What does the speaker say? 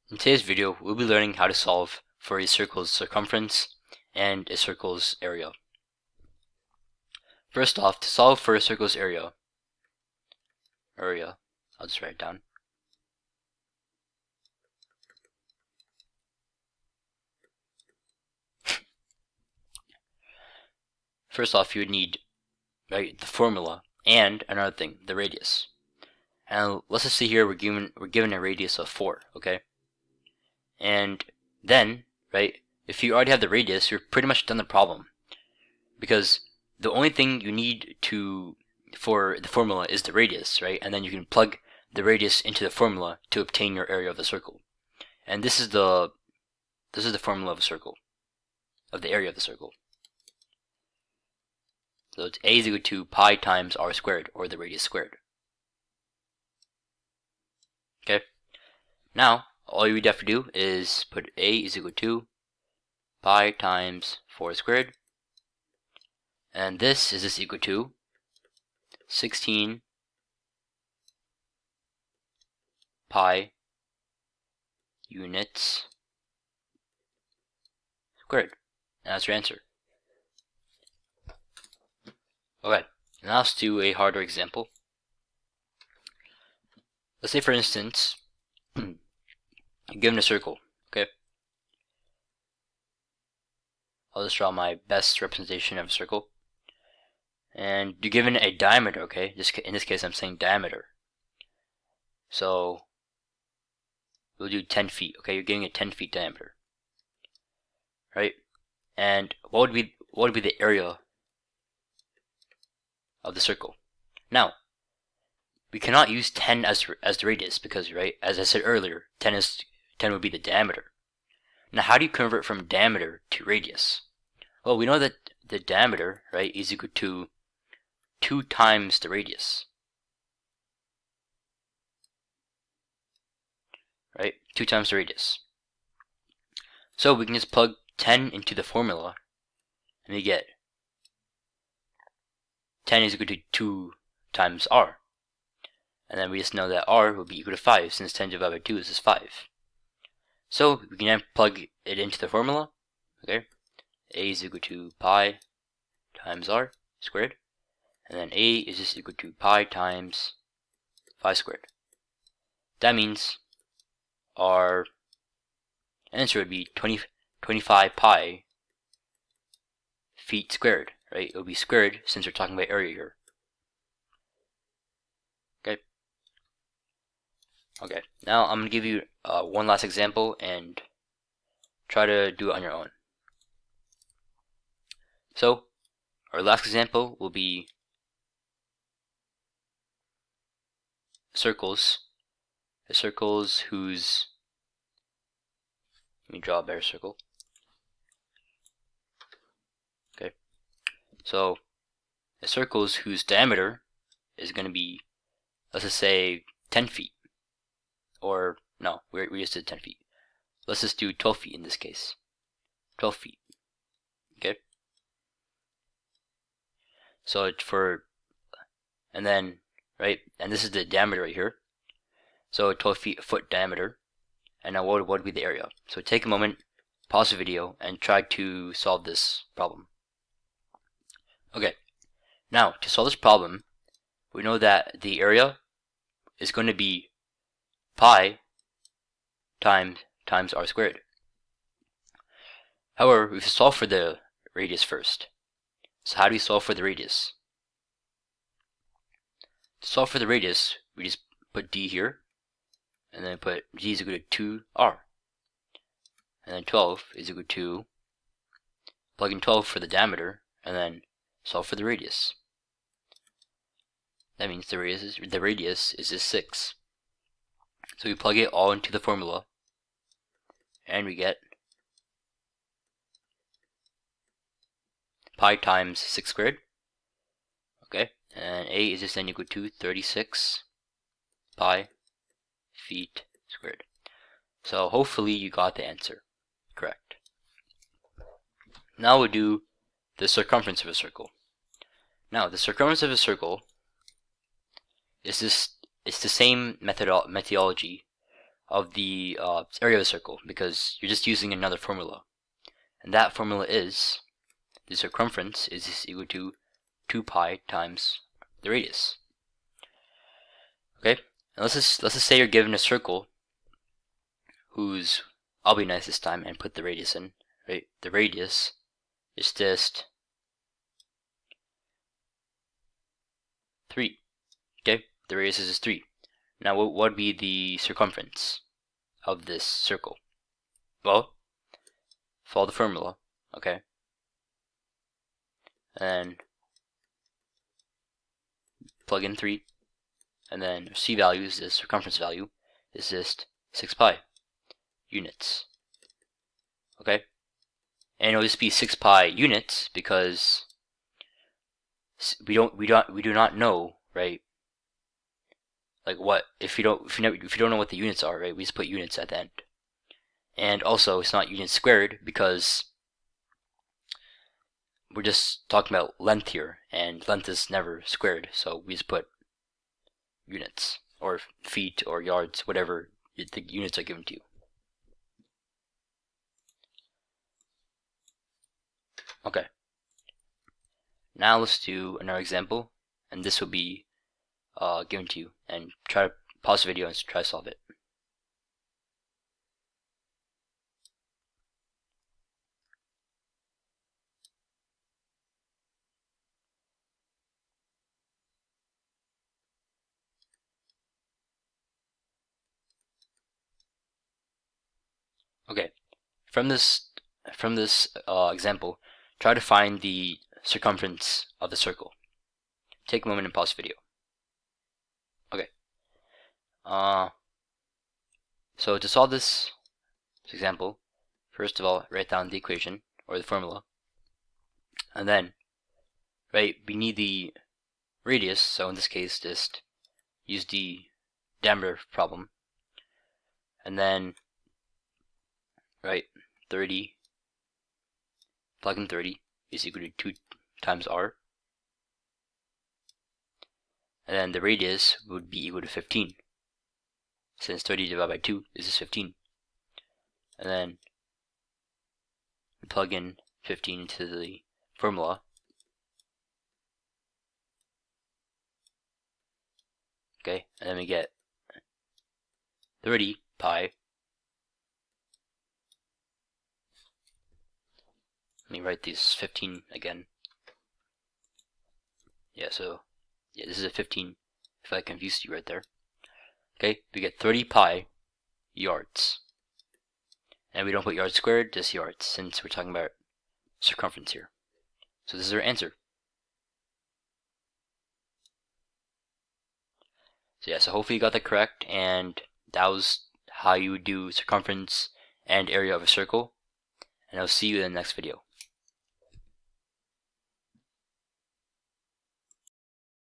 In today's video, we'll be learning how to solve for a circle's circumference and a circle's area. First off, to solve for a circle's area, I'll just write it down. First off, you would need the formula and another thing, the radius. And let's just see here we're given a radius of 4, okay? And then, if you already have the radius, you're pretty much done the problem, because the only thing you need for the formula is the radius, right? And then you can plug the radius into the formula to obtain your area of the circle. And this is the formula of a circle, of the area of the circle. So it's a is equal to pi times r squared, or the radius squared. Okay. Now all you would have to do is put a is equal to pi times 4 squared, and this is equal to 16 pi units squared. And that's your answer. Okay, now let's do a harder example. Let's say, for instance, you're given a circle, okay? I'll just draw my best representation of a circle. And you're given a diameter, okay? In this case, I'm saying diameter. So we'll do 10 feet, okay? You're getting a 10 feet diameter, right? And what would be the area of the circle? Now, we cannot use 10 as the radius because, right, as I said earlier, 10 would be the diameter. Now, how do you convert from diameter to radius? Well, we know that the diameter, right, is equal to 2 times the radius. Right? 2 times the radius. So we can just plug 10 into the formula, and we get 10 is equal to 2 times r. And then we just know that r will be equal to 5, since 10 divided by 2 is just 5. So we can then plug it into the formula. Okay, a is equal to pi times r squared, and then a is just equal to pi times 5 squared. That means our answer would be 25 pi feet squared, right? It will be squared since we're talking about area here. Okay, now I'm going to give you one last example and try to do it on your own. So, our last example will be circles. The circles whose, let me draw a better circle. Okay, so the circles whose diameter is going to be, let's just say, 10 feet. Or, no, we just did 10 feet. Let's just do 12 feet in this case. 12 feet. Okay? So it's for, and then, right, and this is the diameter right here. So 12 feet, a foot diameter. And now what would be the area? So take a moment, pause the video, and try to solve this problem. Okay, now to solve this problem, we know that the area is going to be pi times r squared. However, we have to solve for the radius first. So how do we solve for the radius? To solve for the radius, we just put d here, and then put d is equal to 2r. And then 12 is equal to, plug in 12 for the diameter, and then solve for the radius. That means the radius is just 6. So we plug it all into the formula, and we get pi times 6 squared. Okay, and a is just then equal to 36 pi feet squared. So hopefully you got the answer correct. Now we'll do the circumference of a circle. Now the circumference of a circle is it's the same methodology of the area of the circle, because you're just using another formula. And that formula is the circumference is equal to 2 pi times the radius. Okay, and let's just say you're given a circle whose, I'll be nice this time and put the radius in. Right, the radius is just 3. Okay, the radius is 3. Now, what would be the circumference of this circle? Well, follow the formula. Okay, and plug in 3, and then C value is the circumference value is just 6 pi units. Okay, and it'll just be 6 pi units because we do not know, right? Like what if you don't know what the units are, right? We just put units at the end. And also, it's not units squared because we're just talking about length here, and length is never squared, so we just put units or feet or yards, whatever the units are given to you. Okay. Now let's do another example, and this will be given to you, and try to pause the video and try to solve it. Okay, from this example, try to find the circumference of the circle. Take a moment and pause the video. Okay. So to solve this example, first of all, write down the equation or the formula, and then, right, we need the radius. So in this case, just use the diameter problem, and then, right, 30. Plug in 30 is equal to 2 times r, and then the radius would be equal to 15. Since 30 divided by 2 is 15. And then we plug in 15 into the formula. Okay, and then we get 30 pi. Let me write these 15 again. Yeah, so yeah, this is a 15 if I confused you right there. Okay, we get 30 pi yards. And we don't put yards squared, just yards, since we're talking about circumference here. So this is our answer. So yeah, so hopefully you got that correct, and that was how you would do circumference and area of a circle. And I'll see you in the next video.